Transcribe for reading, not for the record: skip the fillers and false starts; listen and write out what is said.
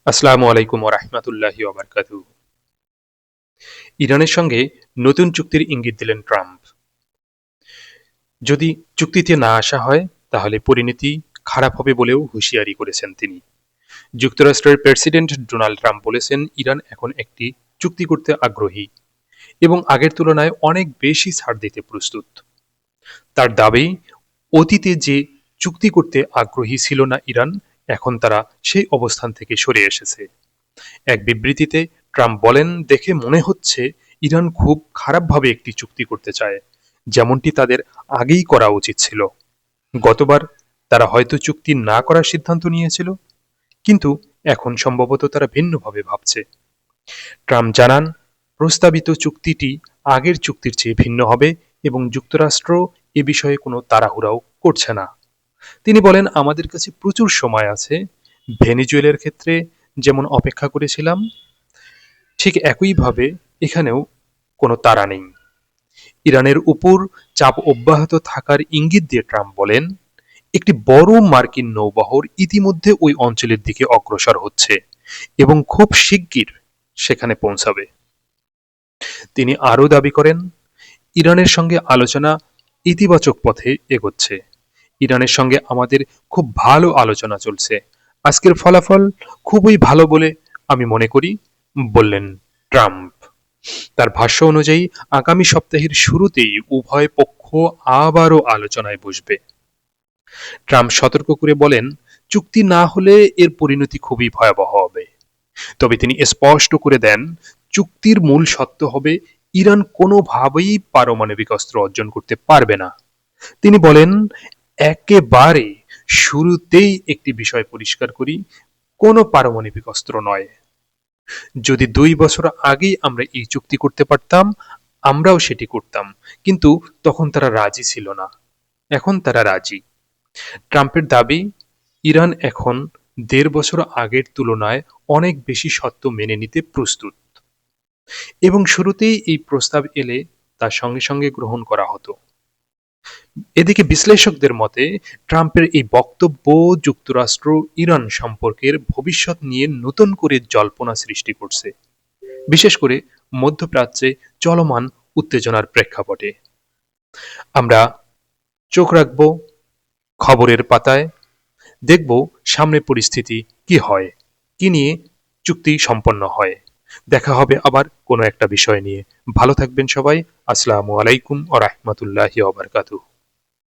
আসসালামু আলাইকুম ওয়া রাহমাতুল্লাহি ওয়া বারাকাতুহু। ইরানের সঙ্গে নতুন চুক্তির ইঙ্গিত দিলেন ট্রাম্প। যদি চুক্তিতে না আসা হয় তাহলে পরিণতি খারাপ হবে বলেও হুঁশিয়ারি করেছেন তিনি। যুক্তরাষ্ট্রের প্রেসিডেন্ট ডোনাল্ড ট্রাম্প বলেছেন, ইরান এখন একটি চুক্তি করতে আগ্রহী এবং আগের তুলনায় অনেক বেশি ছাড় দিতে প্রস্তুত। তার দাবি, অতীতে যে চুক্তি করতে আগ্রহী ছিল না ইরান, এখন তারা সেই অবস্থান থেকে সরে এসেছে। এক বিবৃতিতে ট্রাম্প বলেন, দেখে মনে হচ্ছে ইরান খুব খারাপভাবে একটি চুক্তি করতে চায়, যেমনটি তাদের আগেই করা উচিত ছিল। গতবার তারা হয়তো চুক্তি না করার সিদ্ধান্ত নিয়েছিল, কিন্তু এখন সম্ভবত তারা ভিন্নভাবে ভাবছে। ট্রাম্প জানান, প্রস্তাবিত চুক্তিটি আগের চুক্তির চেয়ে ভিন্ন হবে এবং যুক্তরাষ্ট্র এ বিষয়ে কোনো তাড়াহুড়াও করছে না। তিনি বলেন, আমাদের কাছে প্রচুর সময় আছে। ভেনেজুয়েলার ক্ষেত্রে যেমন অপেক্ষা করেছিলাম, ঠিক একইভাবে এখানেও কোনো তাড়া নেই। ইরানের উপর চাপ অব্যাহত থাকার ইঙ্গিত দিয়ে ট্রাম্প বলেন, একটি বড় মার্কিন নৌবহর ইতিমধ্যে ওই অঞ্চলের দিকে অগ্রসর হচ্ছে এবং খুব শিগগির সেখানে পৌঁছাবে। তিনি আরও দাবি করেন, ইরানের সঙ্গে আলোচনা ইতিবাচক পথে এগোচ্ছে। ইরানের সঙ্গে আমাদের খুব ভালো আলোচনা চলছে। আজকের ফলাফল খুবই ভালো বলে আমি মনে করি, বললেন ট্রাম্প। তার ভাষ্য অনুযায়ী আগামী সপ্তাহের শুরুতেই উভয় পক্ষ আবারও আলোচনায় বসবে। ট্রাম্প সতর্ক করে বলেন, চুক্তি না হলে এর পরিণতি খুবই ভয়াবহ হবে। তবে তিনি স্পষ্ট করে দেন, চুক্তির মূল সত্য হবে ইরান কোনোভাবেই পারমাণবিক অস্ত্র অর্জন করতে পারবে না। তিনি বলেন, একেবারে শুরুতেই একটি বিষয় পরিষ্কার করি, কোনো পারমাণবিক অস্ত্র নয়। যদি ২ বছর আগেই আমরা এই চুক্তি করতে পারতাম, আমরাও সেটি করতাম, কিন্তু তখন তারা রাজি ছিল না। এখন তারা রাজি। ট্রাম্পের দাবি, ইরান এখন ১.৫ বছর আগের তুলনায় অনেক বেশি শর্ত মেনে নিতে প্রস্তুত এবং শুরুতেই এই প্রস্তাব এলে তা সঙ্গে সঙ্গে গ্রহণ করা হতো। এদিকে বিশ্লেষকদের মতে, ট্রাম্পের এই বক্তব্য যুক্তরাষ্ট্র ইরান সম্পর্কের ভবিষ্যৎ নিয়ে নতুন করে জল্পনা সৃষ্টি করছে, বিশেষ করে মধ্যপ্রাচ্যে চলমান উত্তেজনার প্রেক্ষাপটে। আমরা চোখ রাখব খবরের পাতায়, দেখব সামনে পরিস্থিতি কি হয়, কি নিয়ে চুক্তি সম্পন্ন হয়। দেখা হবে আবার কোনো একটা বিষয় নিয়ে। ভালো থাকবেন সবাই। আসসালামু আলাইকুম ওয়া রাহমাতুল্লাহি ওয়া বারাকাতুহু।